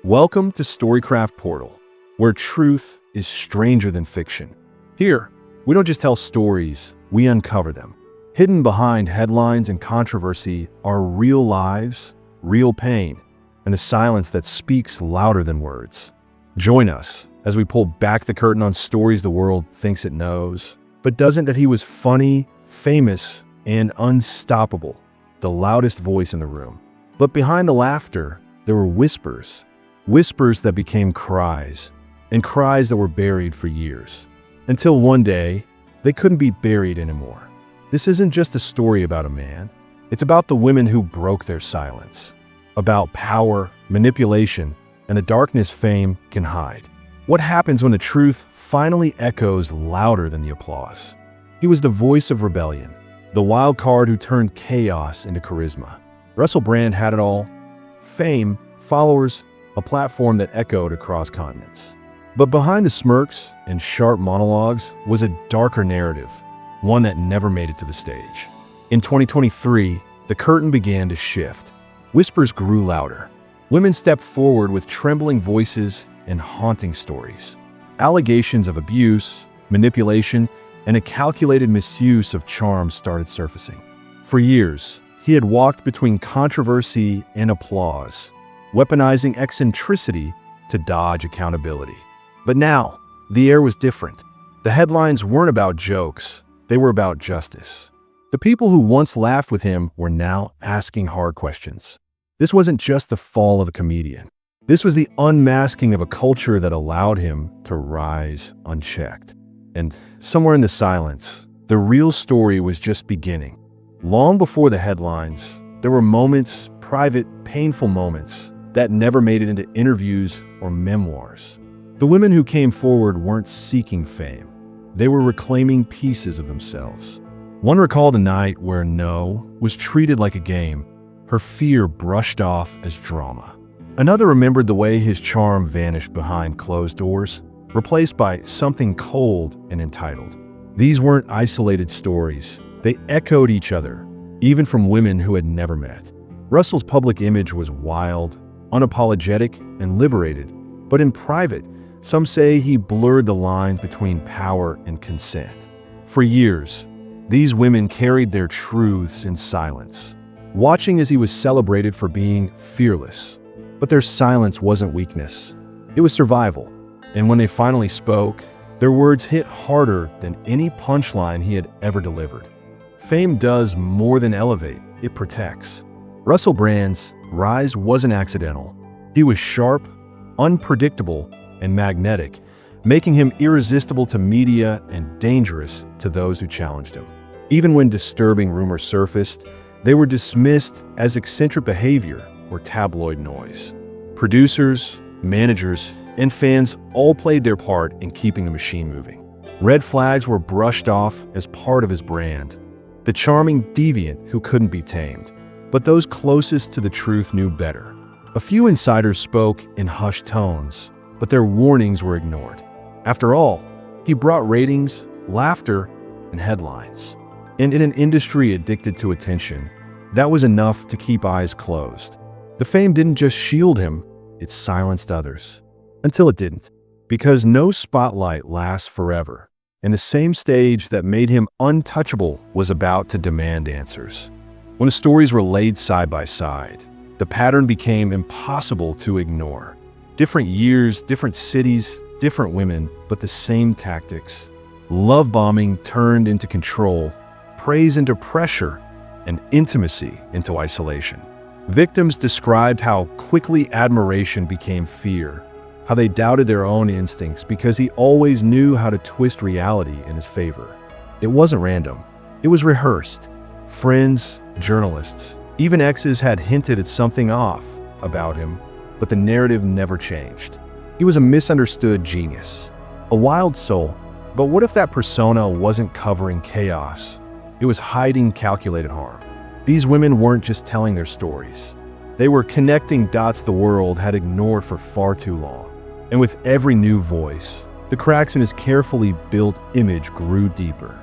Welcome to Storycraft Portal, where truth is stranger than fiction. Here, we don't just tell stories, we uncover them. Hidden behind headlines and controversy are real lives, real pain, and the silence that speaks louder than words. Join us as we pull back the curtain on stories the world thinks it knows, but doesn't. That he was funny, famous, and unstoppable, the loudest voice in the room. But behind the laughter, there were whispers that became cries, and cries that were buried for years. Until one day, they couldn't be buried anymore. This isn't just a story about a man. It's about the women who broke their silence, about power, manipulation, and the darkness fame can hide. What happens when the truth finally echoes louder than the applause? He was the voice of rebellion, the wild card who turned chaos into charisma. Russell Brand had it all: fame, followers, a platform that echoed across continents. But behind the smirks and sharp monologues was a darker narrative, one that never made it to the stage. In 2023, the curtain began to shift. Whispers grew louder. Women stepped forward with trembling voices and haunting stories. Allegations of abuse, manipulation, and a calculated misuse of charm started surfacing. For years, he had walked between controversy and applause, weaponizing eccentricity to dodge accountability. But now, the air was different. The headlines weren't about jokes, they were about justice. The people who once laughed with him were now asking hard questions. This wasn't just the fall of a comedian. This was the unmasking of a culture that allowed him to rise unchecked. And somewhere in the silence, the real story was just beginning. Long before the headlines, there were moments, private, painful moments, that never made it into interviews or memoirs. The women who came forward weren't seeking fame. They were reclaiming pieces of themselves. One recalled a night where no was treated like a game, her fear brushed off as drama. Another remembered the way his charm vanished behind closed doors, replaced by something cold and entitled. These weren't isolated stories. They echoed each other, even from women who had never met. Russell's public image was wild, unapologetic, and liberated, but in private, some say he blurred the lines between power and consent. For years, these women carried their truths in silence, watching as he was celebrated for being fearless. But their silence wasn't weakness, it was survival. And when they finally spoke, their words hit harder than any punchline he had ever delivered. Fame does more than elevate, it protects. Russell Brand's rise wasn't accidental. He was sharp, unpredictable, and magnetic, making him irresistible to media and dangerous to those who challenged him. Even when disturbing rumors surfaced, they were dismissed as eccentric behavior or tabloid noise. Producers, managers, and fans all played their part in keeping the machine moving. Red flags were brushed off as part of his brand, the charming deviant who couldn't be tamed. But those closest to the truth knew better. A few insiders spoke in hushed tones, but their warnings were ignored. After all, he brought ratings, laughter, and headlines. And in an industry addicted to attention, that was enough to keep eyes closed. The fame didn't just shield him, it silenced others. Until it didn't. Because no spotlight lasts forever, and the same stage that made him untouchable was about to demand answers. When the stories were laid side by side, the pattern became impossible to ignore. Different years, different cities, different women, but the same tactics. Love bombing turned into control, praise into pressure, and intimacy into isolation. Victims described how quickly admiration became fear, how they doubted their own instincts because he always knew how to twist reality in his favor. It wasn't random, it was rehearsed. Friends, journalists, even exes had hinted at something off about him, but the narrative never changed. He was a misunderstood genius, a wild soul. But what if that persona wasn't covering chaos? It was hiding calculated harm. These women weren't just telling their stories. They were connecting dots the world had ignored for far too long. And with every new voice, the cracks in his carefully built image grew deeper.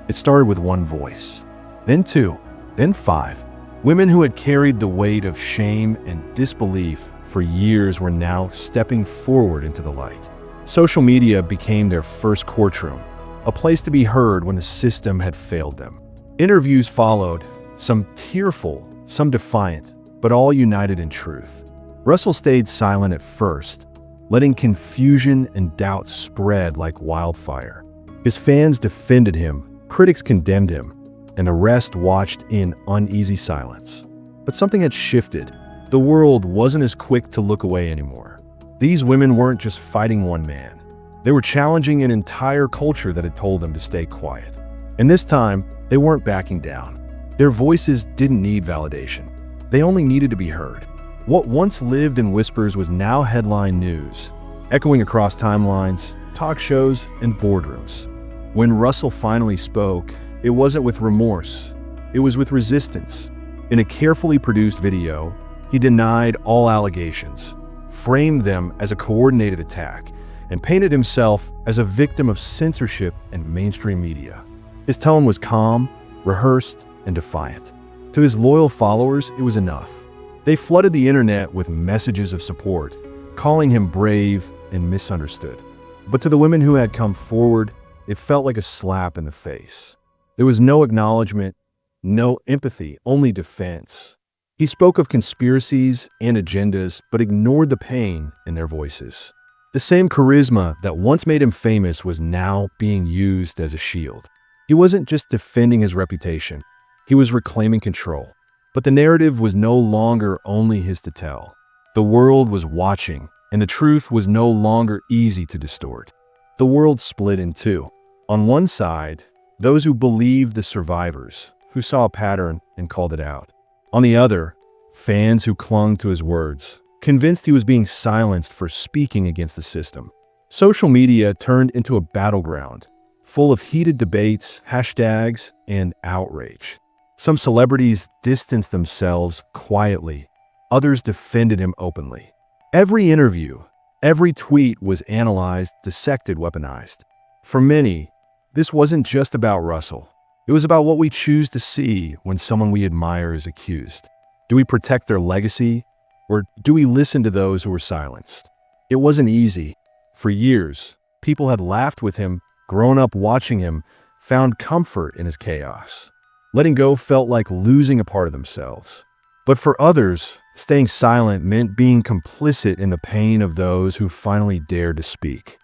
It started with one voice, then two, then five. Women who had carried the weight of shame and disbelief for years were now stepping forward into the light. Social media became their first courtroom, a place to be heard when the system had failed them. Interviews followed, some tearful, some defiant, but all united in truth. Russell stayed silent at first, letting confusion and doubt spread like wildfire. His fans defended him, critics condemned him, and the rest watched in uneasy silence. But something had shifted. The world wasn't as quick to look away anymore. These women weren't just fighting one man. They were challenging an entire culture that had told them to stay quiet. And this time, they weren't backing down. Their voices didn't need validation. They only needed to be heard. What once lived in whispers was now headline news, echoing across timelines, talk shows, and boardrooms. When Russell finally spoke, it wasn't with remorse. It was with resistance. In a carefully produced video, he denied all allegations, framed them as a coordinated attack, and painted himself as a victim of censorship and mainstream media. His tone was calm, rehearsed, and defiant. To his loyal followers, it was enough. They flooded the internet with messages of support, calling him brave and misunderstood. But to the women who had come forward, it felt like a slap in the face. There was no acknowledgement, no empathy, only defense. He spoke of conspiracies and agendas, but ignored the pain in their voices. The same charisma that once made him famous was now being used as a shield. He wasn't just defending his reputation, he was reclaiming control. But the narrative was no longer only his to tell. The world was watching, and the truth was no longer easy to distort. The world split in two. On one side, those who believed the survivors, who saw a pattern and called it out. On the other, fans who clung to his words, convinced he was being silenced for speaking against the system. Social media turned into a battleground, full of heated debates, hashtags, and outrage. Some celebrities distanced themselves quietly. Others defended him openly. Every interview, every tweet was analyzed, dissected, weaponized. For many, this wasn't just about Russell. It was about what we choose to see when someone we admire is accused. Do we protect their legacy, or do we listen to those who were silenced? It wasn't easy. For years, people had laughed with him, grown up watching him, found comfort in his chaos. Letting go felt like losing a part of themselves. But for others, staying silent meant being complicit in the pain of those who finally dared to speak.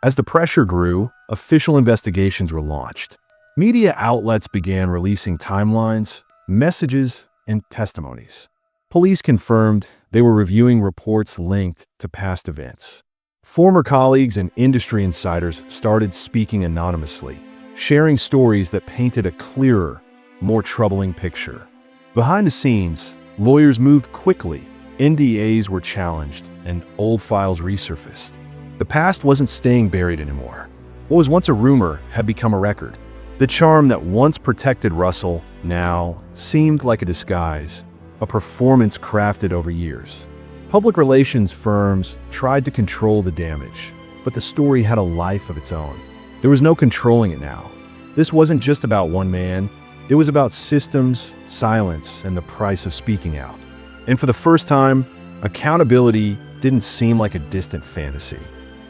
As the pressure grew, official investigations were launched. Media outlets began releasing timelines, messages, and testimonies. Police confirmed they were reviewing reports linked to past events. Former colleagues and industry insiders started speaking anonymously, sharing stories that painted a clearer, more troubling picture. Behind the scenes, lawyers moved quickly, NDAs were challenged, and old files resurfaced. The past wasn't staying buried anymore. What was once a rumor had become a record. The charm that once protected Russell now seemed like a disguise, a performance crafted over years. Public relations firms tried to control the damage, but the story had a life of its own. There was no controlling it now. This wasn't just about one man. It was about systems, silence, and the price of speaking out. And for the first time, accountability didn't seem like a distant fantasy.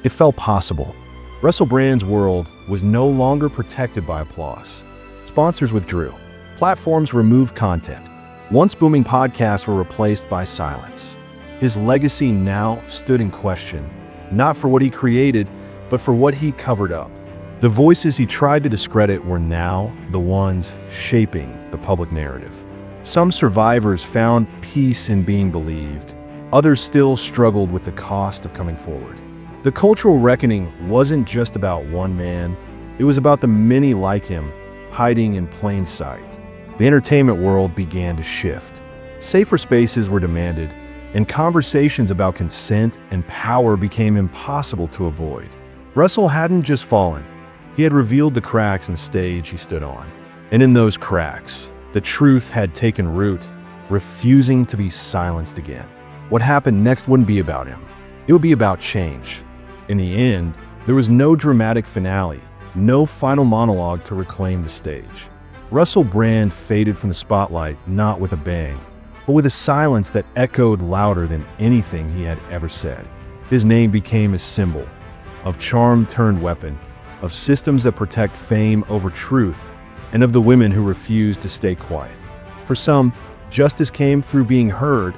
It felt possible. Russell Brand's world was no longer protected by applause. Sponsors withdrew. Platforms removed content. Once booming podcasts were replaced by silence. His legacy now stood in question, not for what he created, but for what he covered up. The voices he tried to discredit were now the ones shaping the public narrative. Some survivors found peace in being believed. Others still struggled with the cost of coming forward. The cultural reckoning wasn't just about one man. It was about the many like him, hiding in plain sight. The entertainment world began to shift. Safer spaces were demanded, and conversations about consent and power became impossible to avoid. Russell hadn't just fallen. He had revealed the cracks in the stage he stood on. And in those cracks, the truth had taken root, refusing to be silenced again. What happened next wouldn't be about him. It would be about change. In the end, there was no dramatic finale, no final monologue to reclaim the stage. Russell Brand faded from the spotlight not with a bang, but with a silence that echoed louder than anything he had ever said. His name became a symbol of charm turned weapon, of systems that protect fame over truth, and of the women who refused to stay quiet. For some, justice came through being heard,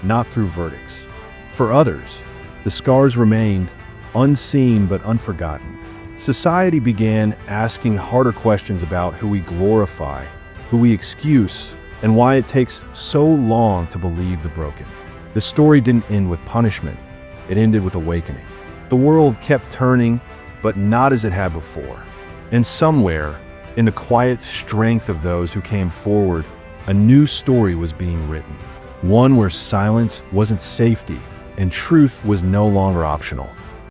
not through verdicts. For others, the scars remained, unseen but unforgotten. Society began asking harder questions about who we glorify, who we excuse, and why it takes so long to believe the broken. The story didn't end with punishment, it ended with awakening. The world kept turning, but not as it had before. And somewhere, in the quiet strength of those who came forward, a new story was being written. One where silence wasn't safety, and truth was no longer optional.